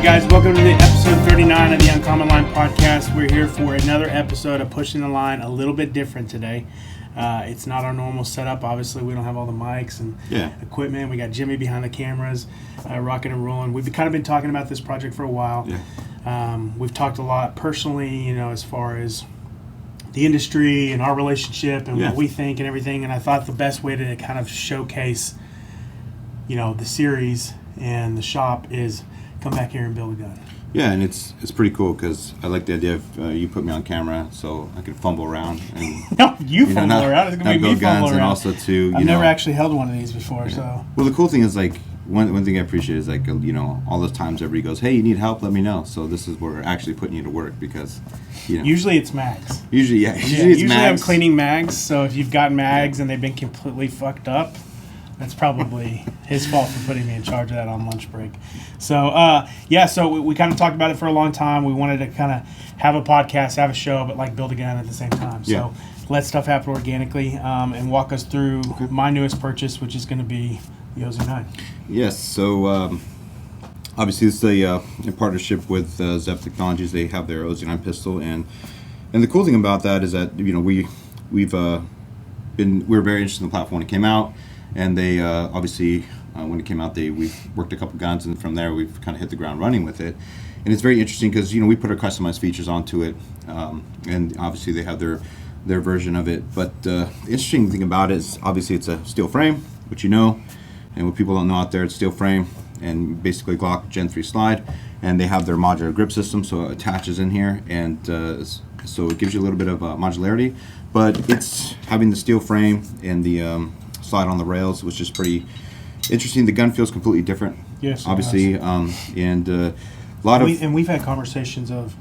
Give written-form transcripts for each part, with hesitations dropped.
guys, welcome to the episode 39 of the Uncommon Line podcast. We're here for another episode of Pushing the Line, a little bit different today. It's not our normal setup. Obviously, we don't have all the mics and equipment. We got Jimmy behind the cameras, rocking and rolling. We've kind of been talking about this project for a while. We've talked a lot personally, as far as the industry and our relationship and what we think and everything. And I thought the best way to kind of showcase, the series and the shop is come back here and build a gun. Yeah, and it's pretty cool because I like the idea of you put me on camera so I can fumble around and fumble around. It's gonna be me fumbling around. And also too, I've never actually held one of these before. So well, the cool thing is one thing I appreciate is all those times everybody goes, hey, you need help, let me know. So this is where we're actually putting you to work because usually it's mags. Usually it's mags. I'm cleaning mags. So if you've got mags and they've been completely fucked up, that's probably his fault for putting me in charge of that on lunch break. So, so we kind of talked about it for a long time. We wanted to kind of have a podcast, have a show, but build a gun at the same time. So let stuff happen organically and walk us through my newest purchase, which is going to be the OZ9. Yes, so obviously it's in partnership with Zep Technologies. They have their Ozone Pistol, and the cool thing about that is that we were very interested in the platform when it came out. And they obviously, when it came out, we've worked a couple guns, and from there we've kind of hit the ground running with it. And it's very interesting because we put our customized features onto it, and obviously they have their version of it. But the interesting thing about it is obviously it's a steel frame, which and what people don't know out there, it's steel frame and basically Glock Gen 3 slide, and they have their modular grip system, so it attaches in here, and so it gives you a little bit of modularity. But it's having the steel frame and the slide on the rails, which is pretty interesting. The gun feels completely different. Yes, obviously, and a lot of. And we've had conversations of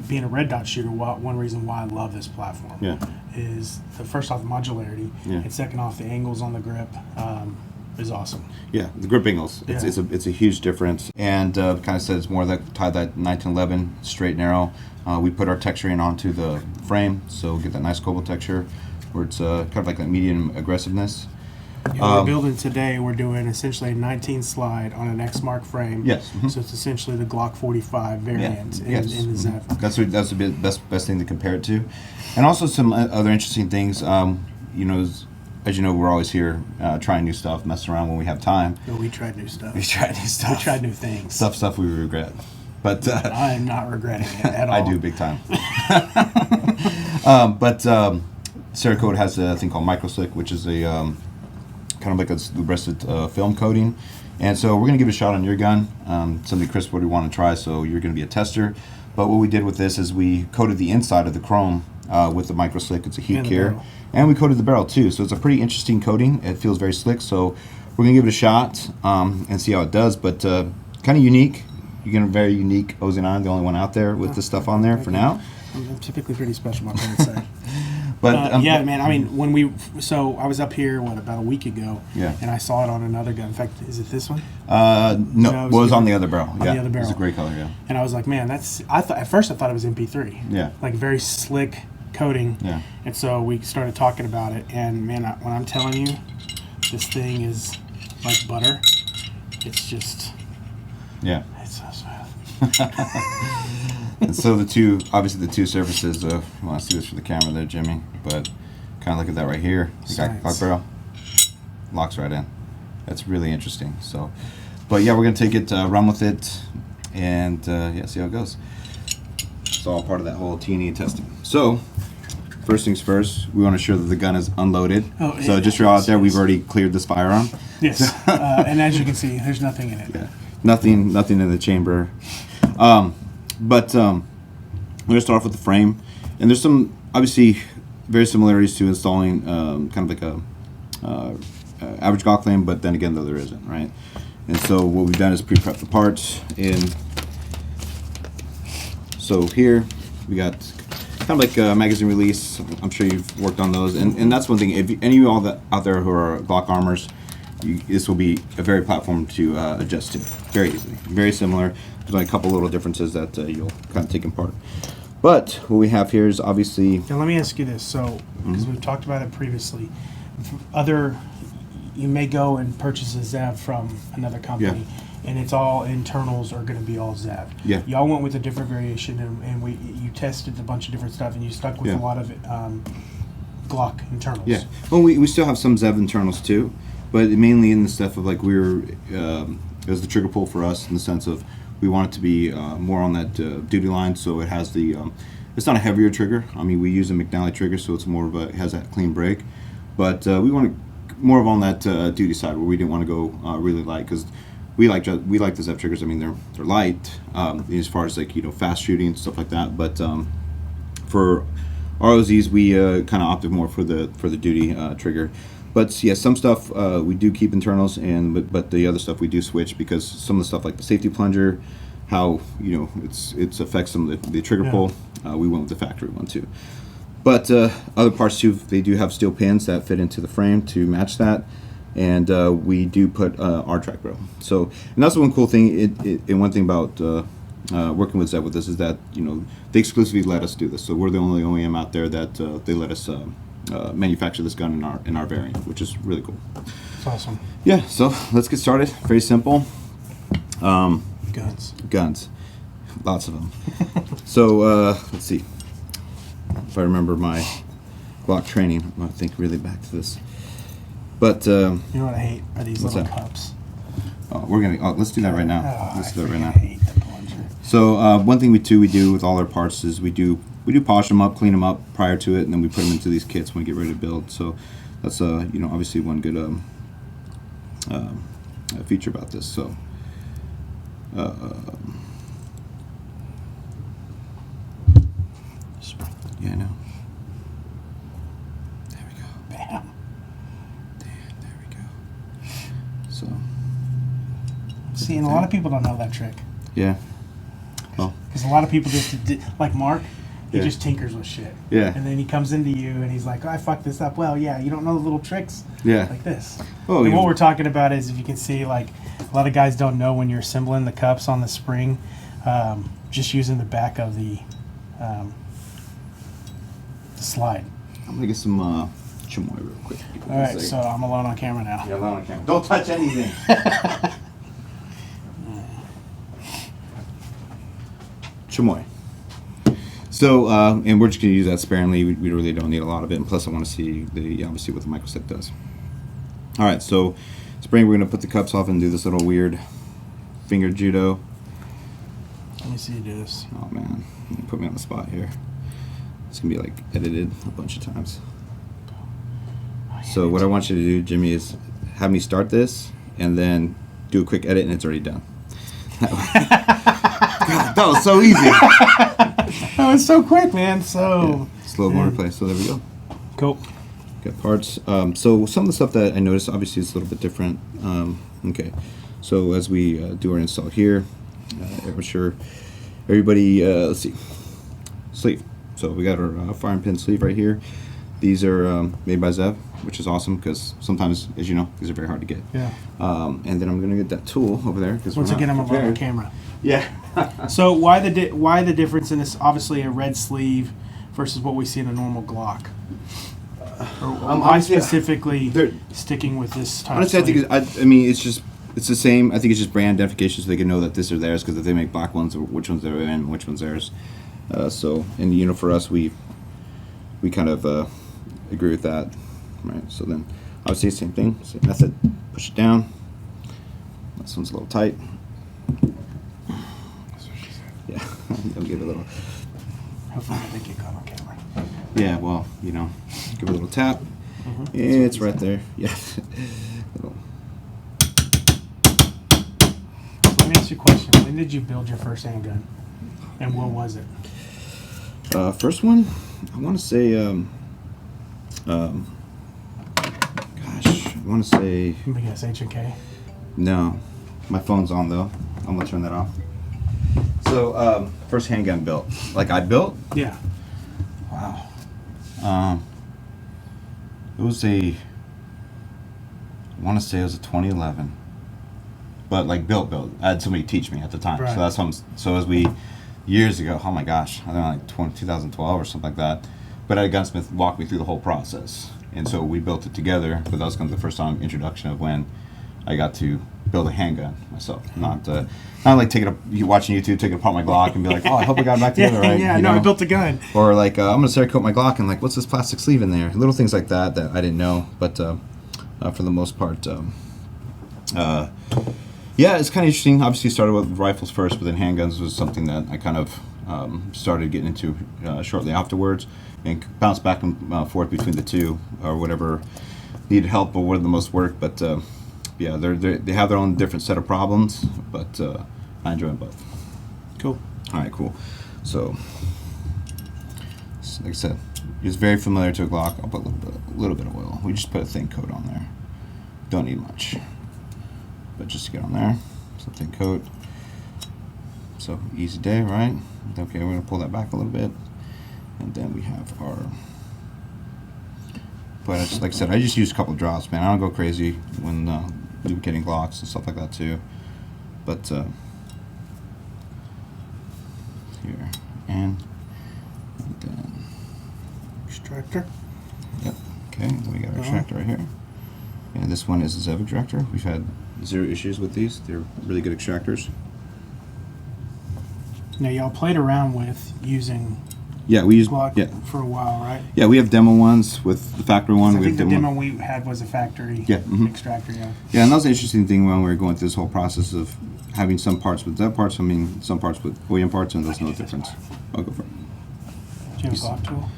being a red dot shooter. One reason why I love this platform is first off the modularity, and second off the angles on the grip is awesome. Yeah, the grip angles. It's a huge difference, and kind of said it's more that 1911 straight narrow. We put our texturing onto the frame, so get that nice cobalt texture, where it's kind of like that medium aggressiveness. We're building today. We're doing essentially a 19 slide on an X Mark frame. Yes. So it's essentially the Glock 45 variant in the Zep. That's the best thing to compare it to, and also some other interesting things. As you know, we're always here trying new stuff, messing around when we have time. No, we tried new stuff. We tried new ththings. Stuff we regret. But I am not regretting it at all. I do big time. But Triarc Coat has a thing called MicroSlick, which is a kind of like a lubricated film coating, and so we're going to give it a shot on your gun. Something Chris would want to try, so you're going to be a tester. But what we did with this is we coated the inside of the chrome with the MicroSlick. It's a heat cure, and we coated the barrel too. So it's a pretty interesting coating. It feels very slick. So we're going to give it a shot and see how it does. But kind of unique. You get a very unique OZ9, the only one out there with this stuff on there for now. I'm typically pretty special, my parents say. But man. I mean, I was up here about a week ago, and I saw it on another gun. In fact, is it this one? No, it was on the other barrel. On the other barrel. It's a gray color, And I was like, man, at first I thought it was MP3. Yeah. Like very slick coating. Yeah. And so we started talking about it, and man, when I'm telling you, this thing is like butter. It's just. Yeah. It's so smooth. And so the two surfaces, you want to see this for the camera there, Jimmy, but kind of look at that right here. You got Glock barrel, locks right in. That's really interesting. So, but yeah, we're going to take it, run with it, and see how it goes. It's all part of that whole T&E testing. So, first things first, we want to ensure that the gun is unloaded. So just so you're out there, we've already cleared this firearm. Yes, and as you can see, there's nothing in it. Yeah, nothing in the chamber. But we're going to start off with the frame, and there's some obviously very similarities to installing kind of like a average Glock frame, but then again though there isn't, right? And so what we've done is pre-prep the parts. So here we got kind of like a magazine release. I'm sure you've worked on those, and that's one thing. If any of you all out there who are Glock armors, this will be a very platform to adjust to very easily. Very similar. There's only a couple little differences that you'll kind of take apart. But what we have here is obviously. Now let me ask you this. So, because we've talked about it previously, other you may go and purchase a ZEV from another company, and it's all internals are going to be all ZEV. Yeah. Y'all went with a different variation, and you tested a bunch of different stuff, and you stuck with a lot of Glock internals. Yeah. Well, we still have some ZEV internals too, but mainly in the stuff of like it was the trigger pull for us in the sense of we want it to be more on that duty line, so it has the it's not a heavier trigger. I mean, we use a McNally trigger, so it's more of it has that clean break, but we want it more of on that duty side where we didn't want to go really light because we like the ZEV triggers. I mean, they're light as far as like fast shooting and stuff like that, but for ROZs we kind of opted more for the duty trigger. But yeah, some stuff we do keep internals, but the other stuff we do switch because some of the stuff like the safety plunger, how it affects some of the trigger pull. We went with the factory one too. But other parts too, they do have steel pins that fit into the frame to match that, and we do put R-Track grill. So, and that's one cool thing. And one thing about working with ZEV with this is that they exclusively let us do this. So we're the only OEM out there that they let us manufacture this gun in our variant, which is really cool. It's awesome. Yeah. So let's get started. Very simple. Guns. Lots of them. So let's see. If I remember my Glock training, I'm gonna think really back to this. But you know what I hate are these little cups. Let's do that right now. Let's do that right now. I hate the plunger. So one thing we do with all our parts is we do polish them up, clean them up prior to it, and then we put them into these kits when we get ready to build. So that's obviously one good feature about this. So. Yeah, I know. There we go. Bam. There we go. So. See, and a lot of people don't know that trick. Yeah. Well. Because a lot of people just, like Mark, he just tinkers with shit. Yeah. And then he comes into you and he's like, oh, I fucked this up. Well, yeah, you don't know the little tricks like this. Oh, and what we're talking about is, if you can see, like, a lot of guys don't know when you're assembling the cups on the spring, just using the back of the slide. I'm gonna get some chamoy real quick. All right, so I'm alone on camera now. You're alone on camera. Don't touch anything. Chamoy. So, and we're just gonna use that sparingly. We really don't need a lot of it. And plus, I want to see obviously what the MicroSlick does. All right, so spring, we're gonna put the cups off and do this little weird finger judo. Let me see you do this. Oh man, you put me on the spot here. It's gonna be like edited a bunch of times. So what I want you to do, Jimmy, is have me start this and then do a quick edit, and it's already done. God, that was so easy. That was so quick, man. So slow motor play. So there we go. Cool. Got parts. So some of the stuff that I noticed, obviously, is a little bit different. Okay. So as we do our install here, I'm sure everybody. Let's see. Sleeve. So we got our firing pin sleeve right here. These are made by ZEV, which is awesome because sometimes, as you know, these are very hard to get. Yeah. And then I'm gonna get that tool over there because once again I'm on camera. Yeah. So why the difference in this? Obviously, a red sleeve versus what we see in a normal Glock. Why specifically sticking with this type? Honestly, I think it's the same. I think it's just brand identification, so they can know that this are theirs. Because if they make black ones, which ones they're in, which one's theirs. So, and for us, we kind of agree with that, right? So then, obviously, same thing, same method. Push it down. This one's a little tight. Yeah, I'll give it a little. Hopefully, I think it got on camera. Yeah, well, give it a little tap. Mm-hmm. It's right there. Yeah. Let me ask you a question. When did you build your first handgun, and what was it? First one, I want to say, gosh, I want to say. Let me guess, H&K. No, my phone's on though. I'm gonna turn that off. So, first handgun built. Like I built? Yeah. Wow. It was I want to say it was a 2011. But like built. I had somebody teach me at the time. Right. So that's years ago, oh my gosh, I don't know, like 2012 or something like that. But I had a gunsmith walk me through the whole process. and so we built it together. But that was kind of the first time introduction of when I got to build a handgun myself. Not like watching YouTube, taking apart my Glock and be like, oh, I hope I got it back together right. Yeah, I built a gun. Or like, I'm going to Cerakote my Glock and like, what's this plastic sleeve in there? Little things like that I didn't know. But for the most part, yeah, it's kind of interesting. Obviously started with rifles first, but then handguns was something that I kind of started getting into shortly afterwards, and bounced back and forth between the two, or whatever needed help or what did the most work. But yeah, they have their own different set of problems, but I enjoy them both. Cool. All right, cool. So, like I said, it's very familiar to a Glock. I'll put a little bit of oil. We just put a thin coat on there. Don't need much, but just to get on there, some thin coat. So easy day, right? Okay, we're gonna pull that back a little bit, and then we have our. But I just, like I said, I just use a couple of drops, man. I don't go crazy when lubricating Glocks and stuff like that too. But here and then Extractor. Yep. Okay, then we got our extractor right here, and this one is a ZEV extractor. We've had 0 issues with these. They're really good extractors. Now y'all played around with using Yeah, we used Glock for a while, right? Yeah, we have demo ones with the factory one. I think the demo we had was a factory extractor, yeah. Yeah, and that was an interesting thing when we were going through this whole process of having some parts with ZEV parts, some parts with OEM parts, and there's no difference. I'll go for it. Do you have a Glock tool?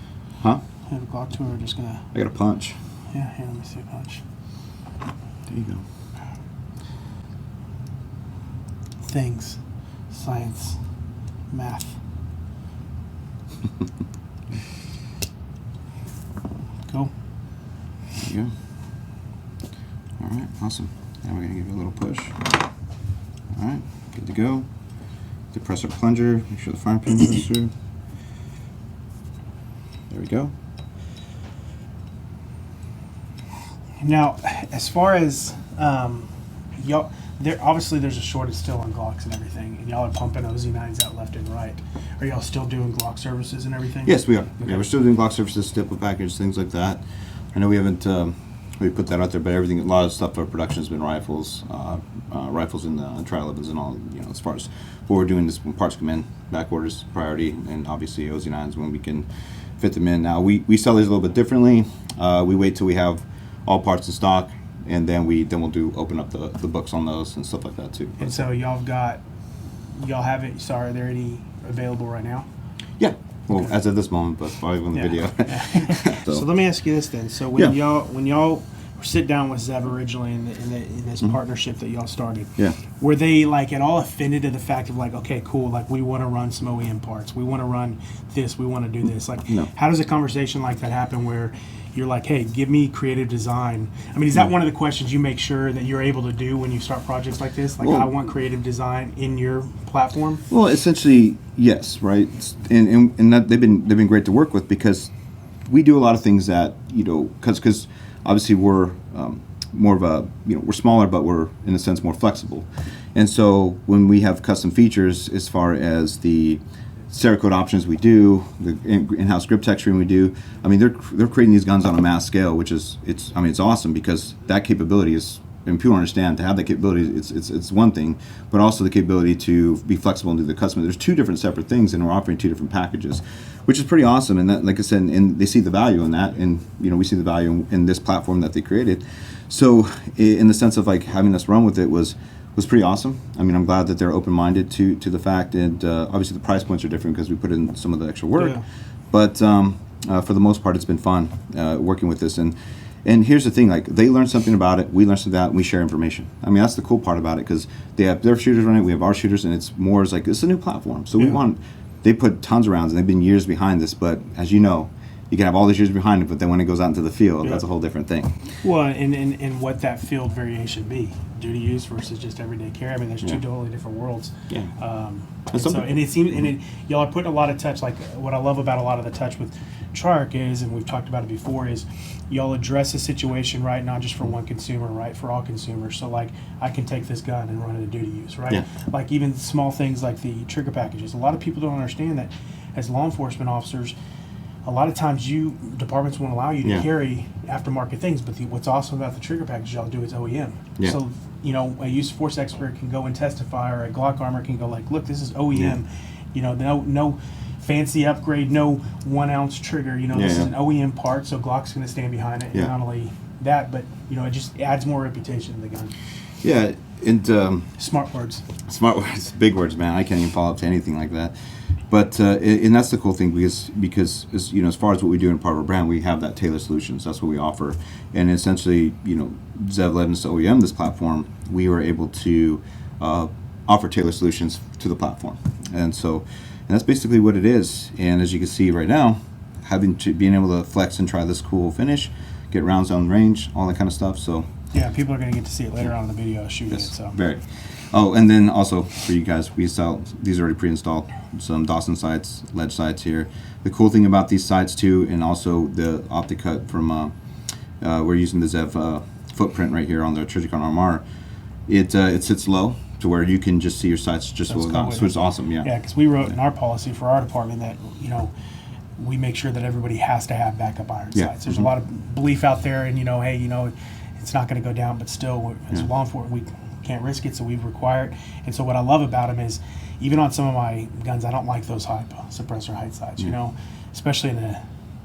Huh? You have a Glock tool or just gonna... I got a punch. Yeah, here, let me see a punch. There you go. Things. Science. Math. Cool. There you go. Alright, awesome. Now we're going to give it a little push. Alright, good to go. Depress our plunger, make sure the firing pin goes through. There we go. Now, as far as y'all, obviously there's a shortage still on Glocks and everything, and y'all are pumping OZ9s out left and right. Are y'all still doing Glock Services and everything? Yes, we are. Okay. Yeah, we're still doing Glock Services, stipple package, things like that. I know we haven't we put that out there, but everything, a lot of stuff for production has been rifles, rifles and tri-11s and all. You know, as far as what we're doing is when parts come in, back orders priority, and obviously OZ9s when we can fit them in. Now we sell these a little bit differently. We wait till we have all parts in stock, and then we'll open up the books on those and stuff like that too. And so y'all have it. Sorry, are there any available right now? Yeah. Well, Okay. as of this moment, but probably on the video. So let me ask you this then. So when y'all sit down with Zev originally in this partnership that y'all started, were they like at all offended to the fact of like, okay, cool, like we want to run some OEM parts, we want to run this, we want to do this? Like, no. How does a conversation like that happen where you're like, hey, give me creative design? I mean, is that one of the questions you make sure that you're able to do when you start projects like this? Like, I want creative design in your platform? Well, essentially, yes, right? And that they've been great to work with, because we do a lot of things that, you know, because obviously we're more of a, you know, we're smaller, but we're in a sense more flexible. And so when we have custom features as far as the Cerakote options we do, the in-house grip texturing we do, I mean, they're creating these guns on a mass scale, which is, it's awesome, because that capability is, and people understand, to have that capability, it's one thing, but also the capability to be flexible and do the custom. There's two different separate things, and we're offering two different packages, which is pretty awesome. And that, like I said, and they see the value in that, and you know, we see the value in this platform that they created. So in the sense of like having us run with it was pretty awesome. I mean, I'm glad that they're open-minded to the fact, and obviously the price points are different because we put in some of the extra work. Yeah. But for the most part, it's been fun working with this. And here's the thing, like, they learn something about it, we learn something about it, and we share information. I mean, that's the cool part about it, because they have their shooters running it, we have our shooters, and it's more as like, it's a new platform. So they put tons of rounds, and they've been years behind this, but as you know, you can have all these years behind it, but then when it goes out into the field, that's a whole different thing. Well, and what that field variation be? Duty use versus just everyday carry. I mean, there's two totally different worlds. Yeah. And it seems, and y'all are putting a lot of touch. Like, what I love about a lot of the touch with Triarc is, and we've talked about it before, is y'all address a situation, right, not just for one consumer, right, for all consumers. So like, I can take this gun and run it in duty use, right? Yeah. Like even small things like the trigger packages. A lot of people don't understand that as law enforcement officers, a lot of times departments won't allow you to carry aftermarket things, but what's awesome about the trigger package y'all do is OEM. Yeah. So, you know, a use of force expert can go and testify, or a Glock armor can go like, look, this is OEM. Yeah. You know, no fancy upgrade, no 1 ounce trigger. You know, this is an OEM part, so Glock's going to stand behind it. Yeah. And not only that, but, you know, it just adds more reputation to the gun. Yeah, and smart words. Smart words, big words, man. I can't even follow up to anything like that. But and that's the cool thing, because you know, as far as what we do in part of our brand, we have that tailored solutions. That's what we offer, and essentially, you know, Zev led us to OEM this platform. We were able to offer tailored solutions to the platform, and that's basically what it is. And as you can see right now, being able to flex and try this cool finish, get rounds on range, all that kind of stuff. So yeah, people are going to get to see it later on in the video shooting it. So very. Oh, and then also for you guys, we install these are already pre-installed. Some Dawson sights, ledge sights here. The cool thing about these sights too, and also the optic cut from we're using the Zev footprint right here on the Triarc RMR. It sits low to where you can just see your sights just well down. So it's awesome, yeah. Yeah, because we wrote in our policy for our department that, you know, we make sure that everybody has to have backup iron sights. There's a lot of belief out there, and, you know, hey, you know, it's not going to go down, but still, as law enforcement, we can't risk it, so we require it. And so what I love about them is, even on some of my guns, I don't like those high suppressor height sights, you know, especially in the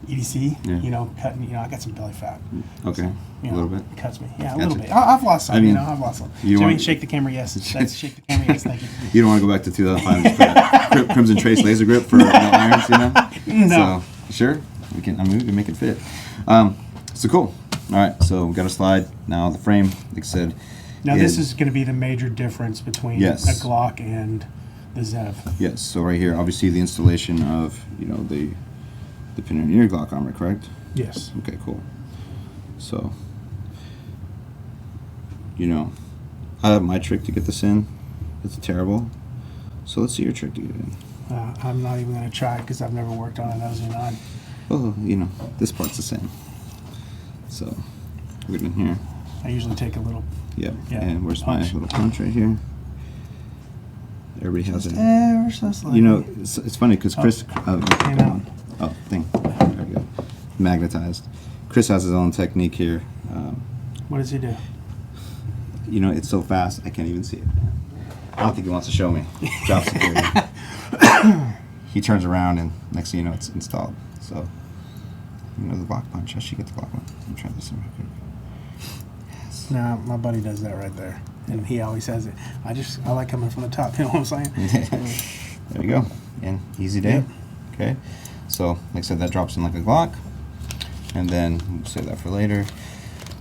EDC, you know, cutting, you know, I got some belly fat. Okay, so, you know, a little bit. Cuts me. Yeah, a little bit. I've lost some, you know, I've lost some. Jimmy, shake the camera, yes. That's shake the camera, yes, thank you. You don't want to go back to 2005 and just put a Crimson Trace laser grip for no irons, you know? No. So, sure, we can make it fit. So cool. All right, so we got a slide. Now the frame, like I said. Now this is going to be the major difference between a Glock and the Zev. Yes. So right here, obviously the installation of, you know, the pin in your Glock armor, correct? Yes. Okay, cool. So, you know, I have my trick to get this in. It's terrible. So let's see your trick to get it in. I'm not even going to try because I've never worked on an Ozone. Oh, you know, this part's the same. So we're in here. I usually take a little. Yeah. And where's my little punch right here? Everybody has it. Ever so slightly. You know, it's funny because Chris. Came out. Oh, thing. There we go. Magnetized. Chris has his own technique here. What does he do? You know, it's so fast I can't even see it. I don't think he wants to show me. Job security. He turns around and next thing you know, it's installed. So, you know, the block punch. How should you get the block one? Let me try this one real quick. Yes. Nah, my buddy does that right there, and he always says it. I like coming from the top. You know what I'm saying? There you go. And easy day. Yep. Okay. So, like I said, that drops in like a Glock, and then we'll save that for later.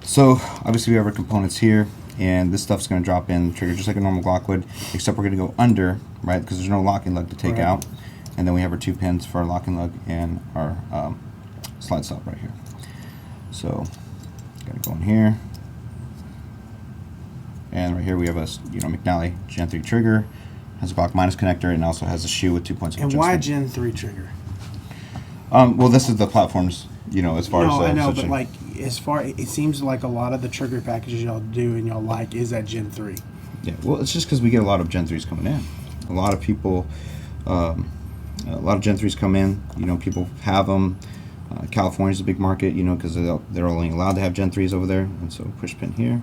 So, obviously, we have our components here, and this stuff's going to drop in the trigger just like a normal Glock would, except we're going to go under, right? Because there's no locking lug to take out. And then we have our 2 pins for our locking lug and our slide stop right here. So, got to go in here. And right here we have a McNally Gen 3 trigger, has a Glock minus connector, and also has a shoe with 2 points of adjustment. And why Gen 3 trigger? Well, this is the platforms, you know, as far as... No, I know, but like, it seems like a lot of the trigger packages y'all do and y'all like is at Gen 3. Yeah, well, it's just because we get a lot of Gen 3s coming in. A lot of people, a lot of Gen 3s come in, you know, people have them. California's a big market, you know, because they're only allowed to have Gen 3s over there, and so push pin here.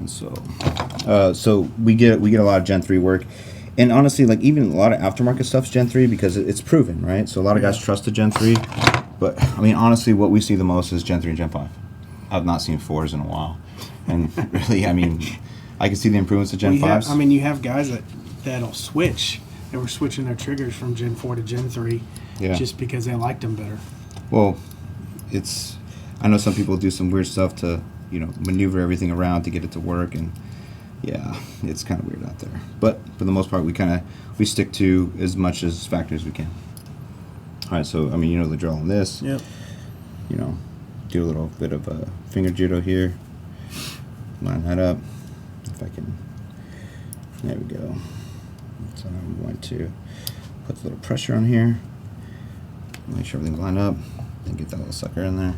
And so we get a lot of Gen 3 work, and honestly, like even a lot of aftermarket stuff's Gen 3 because it's proven, right? So a lot of guys trust the Gen 3, but I mean honestly, what we see the most is Gen 3 and Gen 5. I've not seen 4s in a while, and really, I mean, I can see the improvements of Gen 5s. You have guys that'll switch. They were switching their triggers from Gen 4 to Gen 3, just because they liked them better. Well, I know some people do some weird stuff to, you know, maneuver everything around to get it to work, and yeah, it's kind of weird out there. But for the most part, we stick to as much as factory as we can. All right, so I mean, you know the drill on this. Yep. You know, do a little bit of a finger judo here. Line that up. If I can. There we go. So I'm going to put a little pressure on here. Make sure everything's lined up. And get that little sucker in there.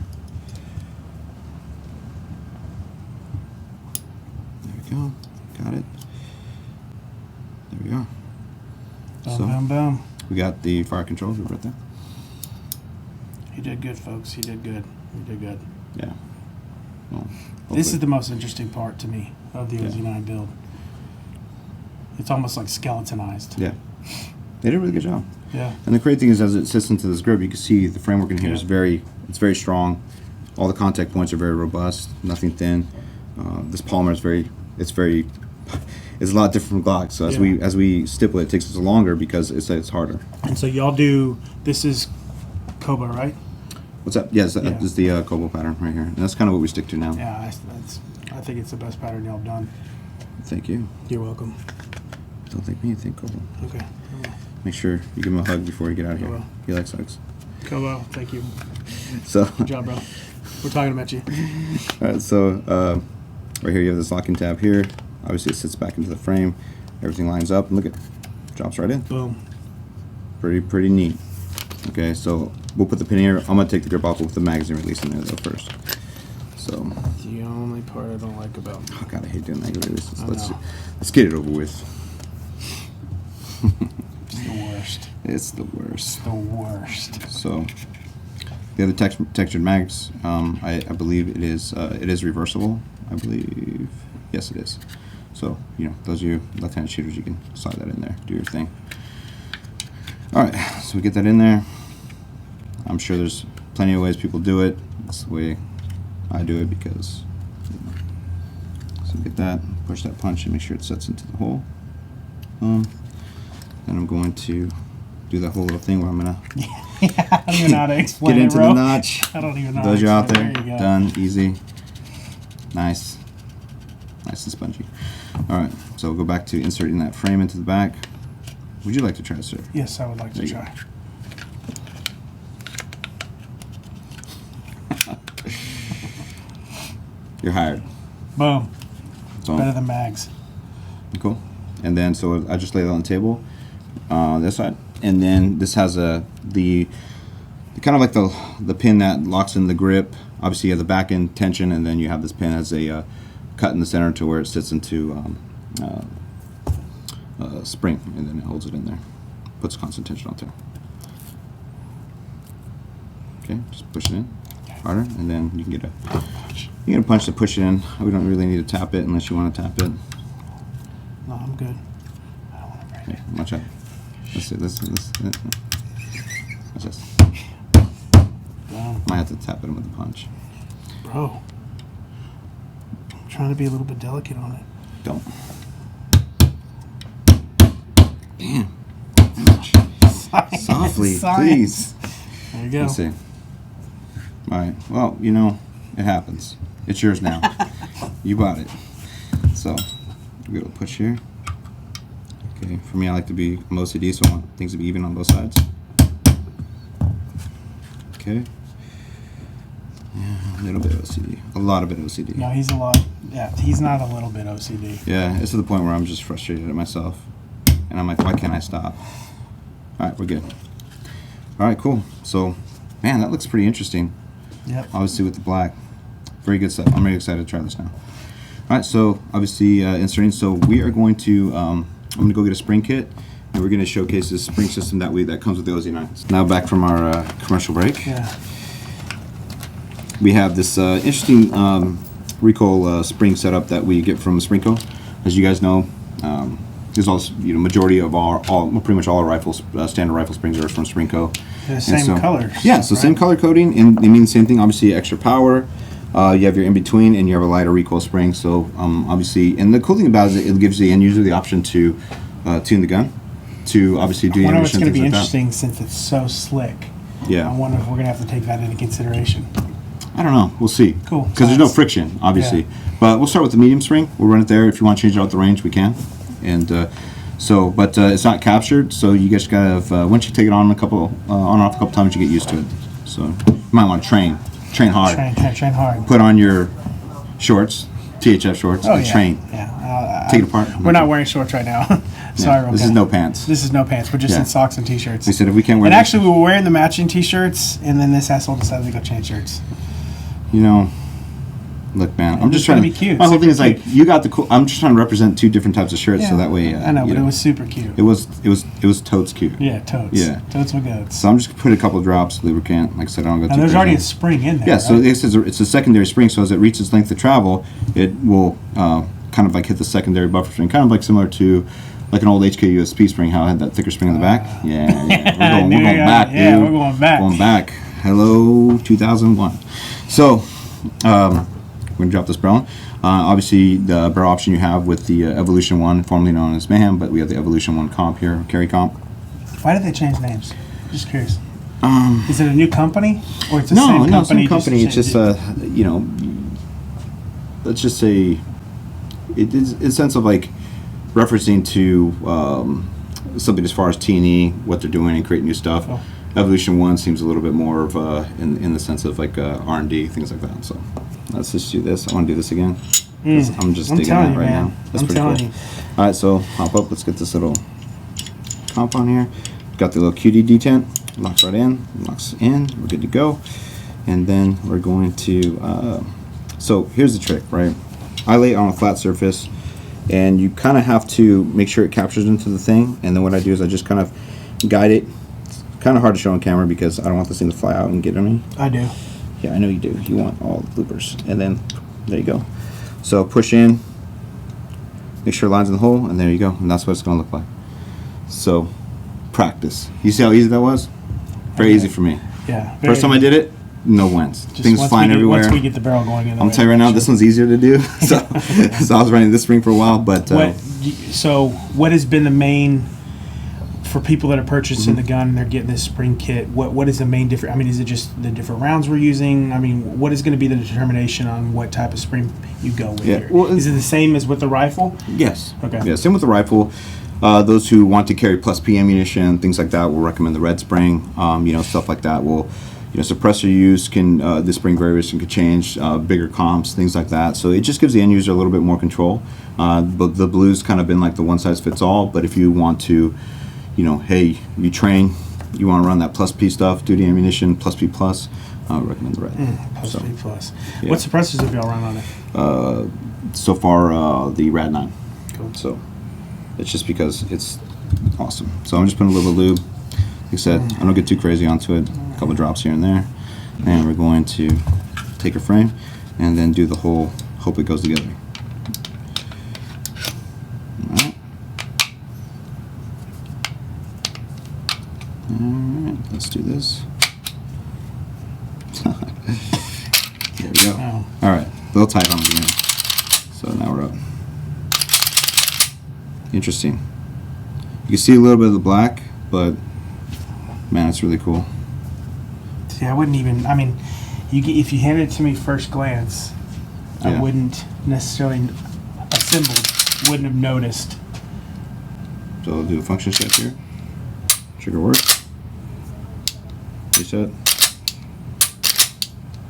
There we go. Got it. There we go. Boom, boom, boom. We got the fire control group right there. did good, folks. You did good. You did good. Yeah. Well, this is the most interesting part to me of the OZ9 build. It's almost like skeletonized. Yeah. They did a really good job. Yeah. And the great thing is, as it sits into this grip, you can see the framework in here is very strong. All the contact points are very robust, nothing thin. This polymer is it's a lot different from Glock. So as we stipple it takes us longer because it's harder. And so y'all do, this is Kobo, right? What's that? Yes, that is the Kobo pattern right here. And that's kind of what we stick to now. Yeah, I think it's the best pattern y'all have done. Thank you. You're welcome. Don't thank me, thank Kobo. Okay. Make sure you give him a hug before you get out of here. Kobo. He likes hugs. Kobo, thank you. So Good job, bro. We're talking about you. All right, so right here you have this locking tab here. Obviously it sits back into the frame. Everything lines up, and look, it drops right in. Boom. Pretty neat. Okay, so we'll put the pin here. I'm gonna take the grip off with the magazine release in there though first. So The only part I don't like about oh god, I hate doing magazine releases. know. Let's get it over with. it's the worst. It's the worst. The worst. So the other textured mags, I believe it is reversible. I believe, yes, it is. So those of you left-handed shooters, you can slide that in there, do your thing. All right, so we get that in there. I'm sure there's plenty of ways people do it. That's the way I do it because. So get that, push that punch, and make sure it sets into the hole. Then I'm going to do that whole little thing where I'm gonna I don't even know how to explain get into it, bro. the notch. I don't even know. Those how are to out explain there, it. You go. done, easy, nice and spongy. All right, so we'll go back to inserting that frame into the back. Would you like to try, sir? Yes, I would like to There you try. You're hired. Boom. So Better than mags. cool. And then so I just lay it on the table, this side, and then this has the kind of like the pin that locks in the grip. Obviously, you have the back end tension, and then you have this pin as a cut in the center to where it sits into spring, and then it holds it in there, puts constant tension on there. Okay, just push it in harder, and then you can get a punch to push it in. We don't really need to tap it unless you want to tap it. No, I'm good. I don't want to break it. Yeah, watch out. Let's see. Watch this. Boom. Might have to tap it in with a punch. Bro. I'm trying to be a little bit delicate on it. Don't. Damn. Softly, please. There you go. Let's see. All right. Well, it happens. It's yours now. You bought it. So, we're going to push here. Okay. For me, I like to be OCD, so I want things to be even on both sides. Okay. Yeah, a little bit OCD. A lot of it OCD. No, he's a lot. Yeah, he's not a little bit OCD. Yeah, it's to the point where I'm just frustrated at myself. And I'm like, why can't I stop? All right, we're good. All right, cool. So, man, that looks pretty interesting. Yep. Obviously with the black. Very good stuff. I'm really excited to try this now. All right, so obviously inserting. So we are going to, I'm going to go get a spring kit, and we're going to showcase this spring system that comes with the OZ9. Now back from our commercial break. Yeah. We have this interesting recoil spring setup that we get from Springco. As you guys know, there's also majority of pretty much all our rifles, standard rifle springs are from Springco. The same colors. Yeah, so right? same color coding, and they mean the same thing. Obviously, extra power. You have your in between, and you have a lighter recoil spring. So obviously, and the cool thing about it is it gives the end user the option to tune the gun, to obviously do I wonder ammunition, what's going to things be like that. interesting since it's so slick. Yeah. I wonder if we're going to have to take that into consideration. I don't know. We'll see. Cool. Because there's no friction, obviously. Yeah. But we'll start with the medium spring. We'll run it there. If you want to change it out the range, we can. And but it's not captured. So you just gotta once you take it on on and off a couple times, you get used to it. So you might want to train hard. Train hard. Put on your shorts, THF shorts, and train. Yeah. Take it apart. We're not wearing shorts right now. Sorry, Yeah, this okay. is no pants. This is no pants. We're just in socks and t-shirts. We said if we can't wear. And this, actually, we were wearing the matching t-shirts, and then this asshole decided to go change shirts. Look, man, I'm just trying to be cute. My whole thing is like, you got the cool. I'm just trying to represent two different types of shirts, so that way. I know, but it was super cute. It was totes cute. Yeah, totes. Yeah, totes were good. So I'm just gonna put a couple of drops of lubricant. Like I said, I don't go too. And there's crazy. already a spring in there. Yeah, right? so it's a secondary spring. So as it reaches length of travel, it will kind of like hit the secondary buffer spring, kind of like similar to like an old HK USP spring, how it had that thicker spring in the back. Yeah. We're going back, dude. Yeah, we're going back. Going back. Hello, 2001. So, we're going to drop this barrel. Obviously, the barrel option you have with the Evolution 1, formerly known as Mayhem, but we have the Evolution 1 comp here, carry comp. Why did they change names? Just curious. Is it a new company? Or it's the same company? No, same company. It's just, let's just say, it's a sense of like referencing to something as far as T&E, what they're doing and creating new stuff. Oh. Evolution 1 seems a little bit more of in the sense of like R&D, things like that. So let's just do this. I want to do this again. I'm just digging it right now. That's pretty cool. All right, so hop up. Let's get this little comp on here. Got the little QD detent. Locks right in. Locks in. We're good to go. And then we're going to. So here's the trick, right? I lay it on a flat surface, and you kind of have to make sure it captures into the thing. And then what I do is I just kind of guide it. Kind of hard to show on camera because I don't want this thing to fly out and get on me. I do. Yeah, I know you do. You want all the bloopers. And then, there you go. So push in, make sure it lines in the hole, and there you go. And that's what it's going to look like. So, practice. You see how easy that was? Very easy for me. Yeah. First time I did it, no wins. Things flying everywhere. Once we get the barrel going in. I'm telling you right now, this one's easier to do. So I was running this spring for a while, but... So what has been the main... For people that are purchasing the gun and they're getting this spring kit, what is the main difference? I mean, is it just the different rounds we're using? I mean, what is going to be the determination on what type of spring you go with here? Well, is it the same as with the rifle? Yes. Okay. Yeah, same with the rifle. Those who want to carry plus P ammunition, things like that, will recommend the red spring. Stuff like that will, suppressor use can, the spring variation could change, bigger comps, things like that. So it just gives the end user a little bit more control. But the blue's kind of been like the one size fits all. But if you want to, hey, you train, you want to run that plus P stuff, duty ammunition, plus P plus, I would recommend the red. Plus P plus. Yeah. What suppressors have y'all run on it? So far, the Rad 9. Cool. So it's just because it's awesome. So I'm just putting a little lube. Like I said, I don't get too crazy onto it. A couple of drops here and there. And we're going to take a frame and then do the whole, hope it goes together. Alright, let's do this. There we go. Oh. Alright, a little tight on the beginning. So now we're up. Interesting. You can see a little bit of the black, but man, it's really cool. See, I wouldn't even, if you handed it to me first glance, I wouldn't necessarily, assembled, wouldn't have noticed. So I'll do a function check here. Trigger works. Reset.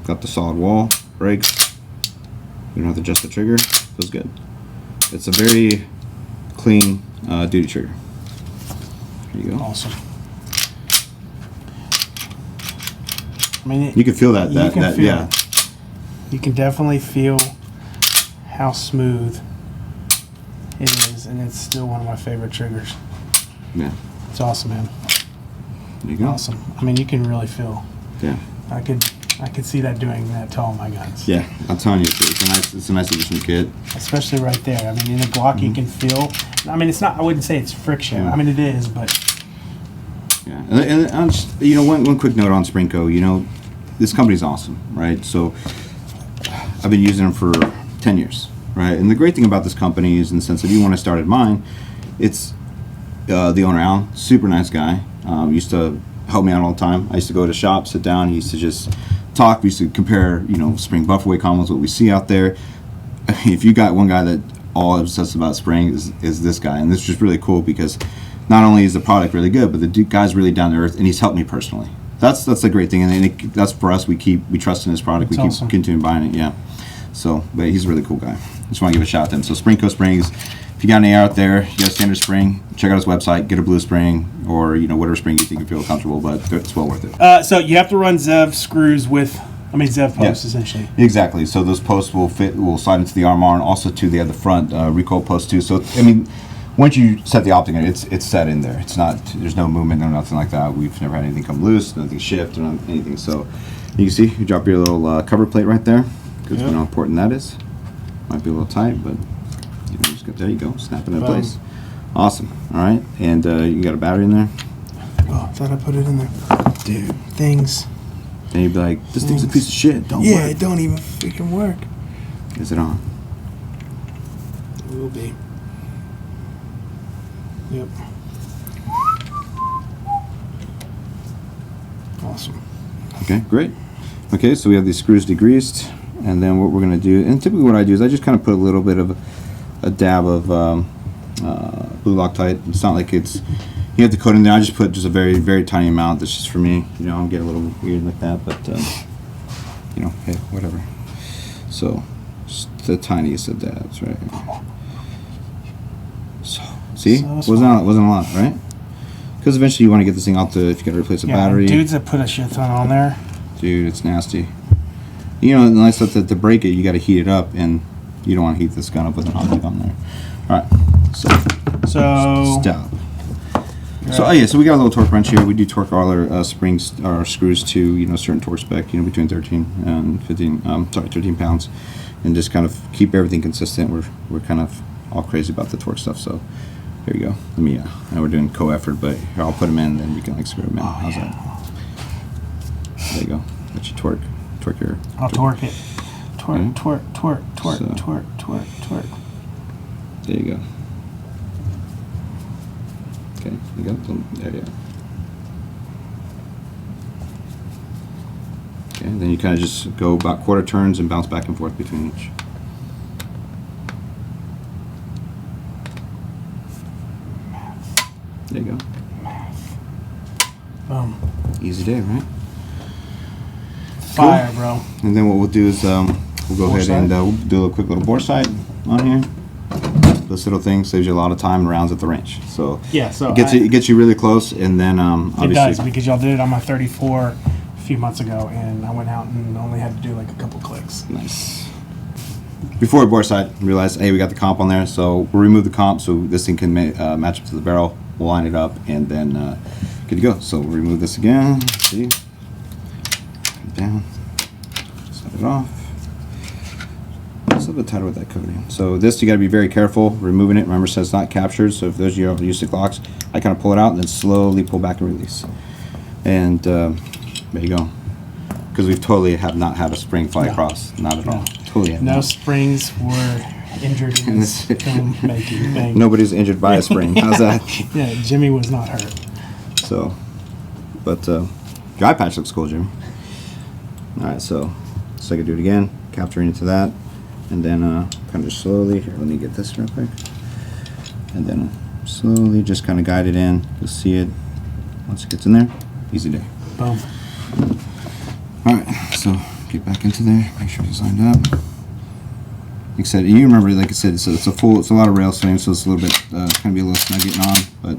Got the solid wall. Brakes. We don't have to adjust the trigger. Feels good. It's a very clean duty trigger. There you go. Awesome. You can feel that. Yeah. You can definitely feel how smooth it is, and it's still one of my favorite triggers. Yeah. It's awesome, man. There you go. Awesome. You can really feel. Yeah. I could see that doing that to all my guns. Yeah, I'm telling you, it's a nice addition kit. Especially right there. In a Glock, you can feel. It's not. I wouldn't say it's friction. Yeah. It is, but. Yeah, and just, one quick note on Springco. This company's awesome, right? So I've been using them for 10 years, right? And the great thing about this company is, in the sense that you want to start at mine, it's the owner Alan, super nice guy. Used to help me out all the time. I used to go to shop, sit down. He used to just talk. We used to compare, spring buffer weight combos, what we see out there. If you got one guy that all obsessed about spring is this guy, and this is just really cool because not only is the product really good, but the guy's really down to earth, and he's helped me personally. That's the great thing, and that's for us. We trust in his product. That's we keep awesome. continuing buying it. Yeah. So, but he's a really cool guy. Just want to give a shout out to him. So, Springco Springs. If you got any out there, you got a standard spring, check out his website, get a blue spring, or whatever spring you think you feel comfortable, but it's well worth it. So you have to run Zev screws with I mean, ZEV posts, essentially. Exactly. So those posts will slide into the armor and also to the other front recoil post too. So I mean, once you set the optic in, it's set in there. It's not. There's no movement or nothing like that. We've never had anything come loose, nothing shift, or anything. So you can see you drop your little cover plate right there, because we know how important that is. Might be a little tight, but you know, just there you go, snap it in place. Awesome. All right, and you got a battery in there. Oh, I thought I put it in there. Dude, things. Then you'd be like, this thing's a piece of shit. Don't work. Yeah, it don't even freaking work. Is it on? It will be. Yep. Awesome. Okay, great. Okay, so we have these screws degreased, and then what we're going to do, and typically what I do is I just kind of put a little bit of a dab of blue Loctite. It's not like it's, you have to coat in there. I just put just a very, very tiny amount. That's just for me. You know, I'm getting a little weird like that, but, you know, hey, whatever. So, just the tiniest of dabs, right? So, see? Wasn't a lot, right? Because eventually you want to get this thing out if you got to replace a battery. Dudes that put a shit ton on there. Dude, it's nasty. You know, the nice stuff that to break it, you got to heat it up, and you don't want to heat this gun up with an object on there. All right, so stop. So so we got a little torque wrench here. We do torque all our springs, our screws to, you know, certain torque spec, you know, between 13 and 13 pounds, and just kind of keep everything consistent. We're kind of all crazy about the torque stuff, so there you go. Let me, I know we're doing co-effort, but here, I'll put them in, then you can like screw them in. How's that? There you go. That's your torque. Torque your. I'll torque it. Twerk, twerk, twerk, twerk, twerk, twerk, twerk. There you go. Okay, you go. There you go. Okay, then you kind of just go about quarter turns and bounce back and forth between each. There you go. Boom. Easy day, right? Fire, bro. And then what we'll do is we'll go ahead and we'll do a quick little bore sight on here. This little thing saves you a lot of time and rounds at the range. So yeah, so it gets you really close, and then obviously it does, because y'all did it on my 34 a few months ago, and I went out and only had to do like a couple clicks. Nice. Before we bore sight, realize, hey, we got the comp on there, so we'll remove the comp so this thing can match up to the barrel. We'll line it up, and then good to go. So we'll remove this again. See, down, set it off. It's a little bit tighter with that coating. So this, you got to be very careful removing it. Remember, it says it's not captured. So if those of you ever used to Glocks, I kind of pull it out and then slowly pull back and release. And there you go. Because we've totally have not had a spring fly across. Not at all. Totally have no springs were injured in this film making thing. Nobody's injured by a spring. How's that? Yeah, Jimmy was not hurt. So, but your eye patch looks cool, Jimmy. All right, so I can do it again, capturing into that, and then kind of just slowly. Here, let me get this real quick, and then slowly just kind of guide it in. You'll see it once it gets in there. Easy day. Boom. All right, so get back into there. Make sure it's lined up. Like I said, you remember, like I said, it's a lot of rail swing, so it's a little bit kind of be a little snug getting on. But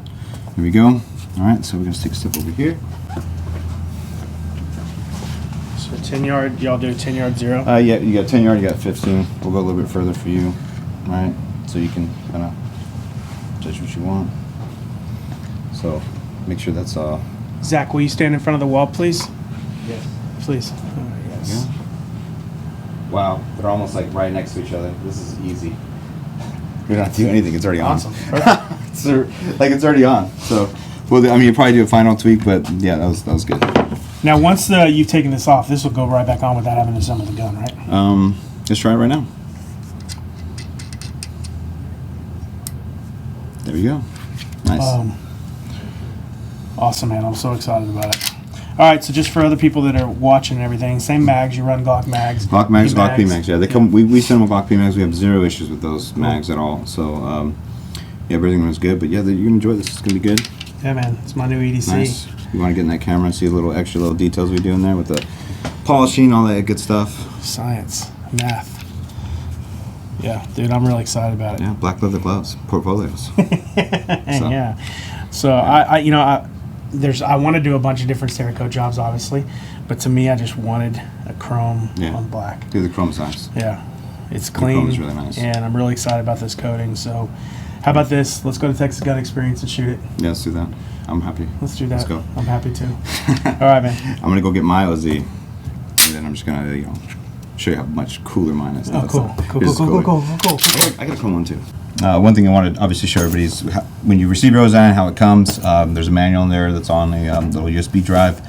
here we go. All right, so we're gonna take a step over here. So 10 yard, y'all do 10 yard zero? Yeah, you got 10 yard, you got 15. We'll go a little bit further for you, right? So you can kind of judge what you want. So make sure that's Zach, will you stand in front of the wall, please? Yes. Please. Yes. Yeah. Wow, they're almost like right next to each other. This is easy. We don't have to do anything. It's already on. Awesome. It's already on. So, well, I mean, you probably do a final tweak, but yeah, that was good. Now, once you've taken this off, this will go right back on without having to assemble the gun, right? Let's try it right now. There we go. Nice. Awesome, man. I'm so excited about it. All right, so just for other people that are watching and everything, same mags. You run Glock mags. Glock mags, Glock P mags. Yeah, they come. We send them Glock P mags. We have zero issues with those mags at all. So, yeah, everything was good. But yeah, you're gonna enjoy this. It's gonna be good. Yeah, man. It's my new EDC. Nice. You want to get in that camera and see the little extra little details we do in there with the polishing, all that good stuff. Science, math. Yeah, dude, I'm really excited about it. Yeah, black leather gloves, portfolios. Yeah. So yeah. I I want to do a bunch of different Cerakote jobs, obviously, but to me, I just wanted a chrome on black. Dude, the chrome's nice. Yeah, it's clean. The chrome's really nice. And I'm really excited about this coating. So, how about this? Let's go to Texas Gun Experience and shoot it. Yeah, let's do that. I'm happy. Let's do that. Let's go. I'm happy too. All right, man. I'm gonna go get my OZ, and then I'm just gonna show you how much cooler mine is. Oh, cool. Cool. I got a chrome one too. One thing I wanted to obviously show everybody is when you receive your Ozone, how it comes. There's a manual in there that's on a little USB drive.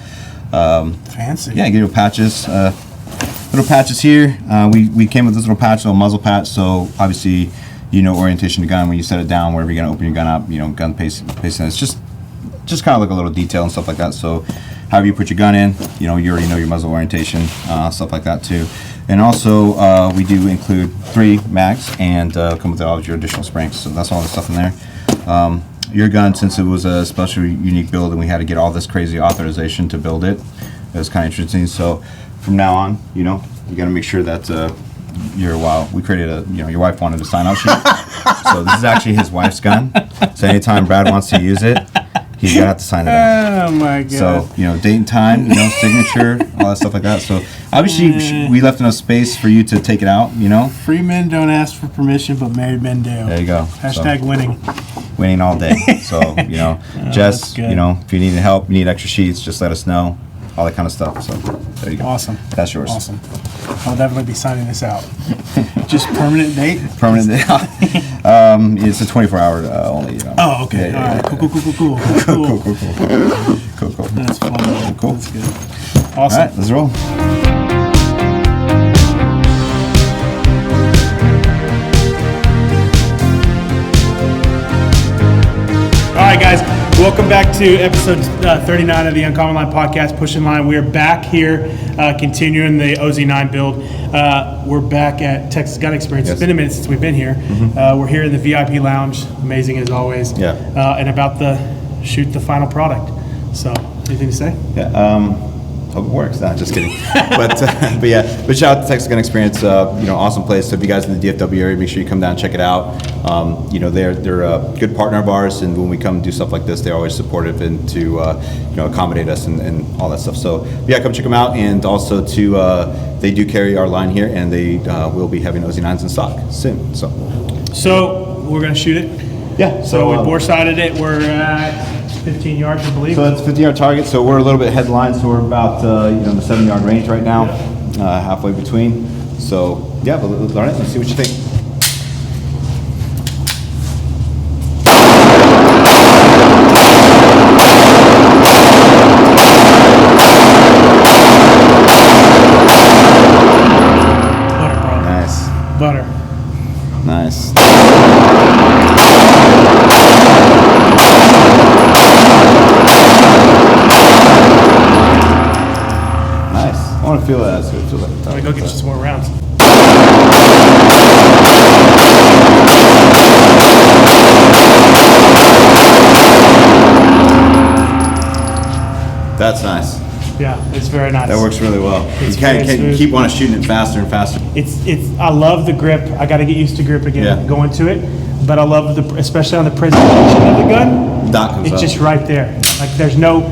Fancy. Yeah, get little patches. Little patches here. We came with this little patch, little muzzle patch. So obviously, orientation of the gun when you set it down, wherever you're gonna open your gun up. Gun pacing. It's just kind of like a little detail and stuff like that. So however you put your gun in, you already know your muzzle orientation, stuff like that too. And also, we do include 3 mags and come with all of your additional springs. So that's all the stuff in there. Your gun, since it was a special, unique build, and we had to get all this crazy authorization to build it, it was kind of interesting. So from now on, you got to make sure that we created your wife wanted a sign-out sheet. So this is actually his wife's gun. So anytime Brad wants to use it, he's gonna have to sign it up. Oh my god. So, date and time, signature, all that stuff like that. So obviously we left enough space for you to take it out, Free men don't ask for permission, but married men do. There you go. Hashtag winning. Winning all day. So, Jess, if you need help, you need extra sheets, just let us know. All that kind of stuff. So there you go. Awesome. That's yours. Awesome. I'll definitely be signing this out. Just permanent date? Permanent date. It's a 24-hour only. Oh, okay. Yeah, all right. Cool. That's fun. Cool. That's good. Awesome. All right, let's roll. All right, guys. Welcome back to episode 39 of the Uncommon Line podcast, Pushing Line. We're back here continuing the OZ9 build. We're back at Texas Gun Experience. Yes. It's been a minute since we've been here. Mm-hmm. We're here in the VIP lounge, amazing as always. Yeah. And about to shoot the final product. So, anything to say? Yeah. Hope it works. Nah, just kidding. but shout out to Texas Gun Experience. Awesome place. So if you guys in the DFW area, make sure you come down and check it out. They're a good partner of ours, and when we come and do stuff like this, they're always supportive and to accommodate us and all that stuff. So yeah, come check them out. And also they do carry our line here, and they will be having OZ9s in stock soon. So we're gonna shoot it. Yeah. So we bore sided it. We're at 15 yards, I believe. So it's 50-yard target. So we're a little bit headline. So we're about the 7-yard range right now, halfway between. So yeah, but all right, let's see what you think. Butter, bro. Nice. Butter. Nice. I want to feel that. So it feels like I'm gonna go get you some more rounds. That's nice. Yeah, it's very nice. That works really well. It's You can't very smooth. keep on shooting it faster and faster. It's. I love the grip. I got to get used to grip again Yeah. going to it. But I love especially on the presentation of the gun. Dot comes It's up. just right there. Like there's no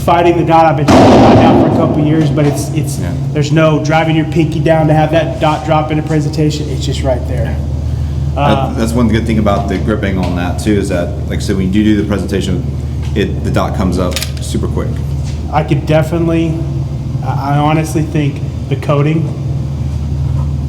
fighting the dot. I've been trying to dot down for a couple of years, but it's there's no driving your pinky down to have that dot drop in a presentation. It's just right there. That's one good thing about the gripping on that too, is that, like I said, when you do the presentation, the dot comes up super quick. I could definitely. I honestly think the coating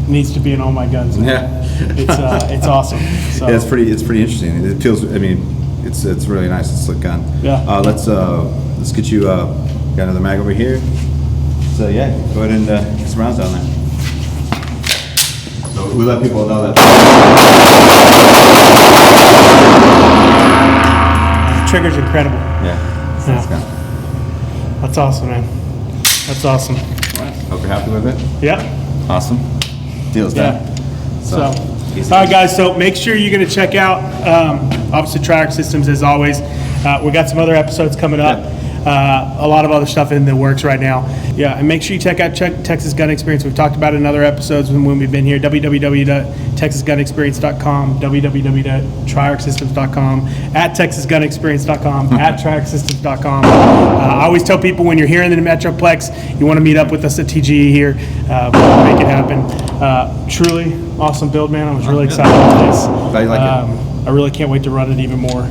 needs to be in all my guns. Yeah. It's awesome. So. Yeah, it's pretty interesting. It feels. I mean, it's really nice. It's a slick gun. Yeah. Let's get you got another mag over here. So yeah, go ahead and get some rounds down there. So we let people know that. The trigger's incredible. Yeah. So Yeah. That's awesome, man. That's awesome. All right. Hope you're happy with it. Yep. Awesome. Deal's done. So, all right, guys. So make sure you're going to check out, obviously, Triarc Systems as always. We got some other episodes coming up. a lot of other stuff in the works right now. Yeah, and make sure you check out Texas Gun Experience. We've talked about it in other episodes when we've been here. www.texasgunexperience.com, www.triarcsystems.com, at texasgunexperience.com, at triarcsystems.com. I always tell people when you're here in the Metroplex, you want to meet up with us at TGE here. We'll make it happen. Truly awesome build, man. I was really excited about this. Glad you like it. I really can't wait to run it even more.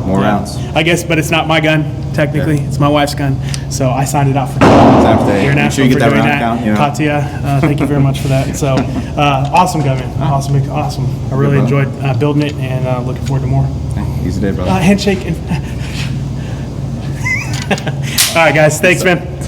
More rounds. I guess, but it's not my gun, technically. Yeah. It's my wife's gun. So I signed it out for Make International sure you get for that doing round that. count, you know. Katya, thank you very much for that. So awesome gun, man. Awesome. I really Good, brother. enjoyed building it and looking forward to more. Easy day, brother. Handshake. All right, guys. Thanks, man.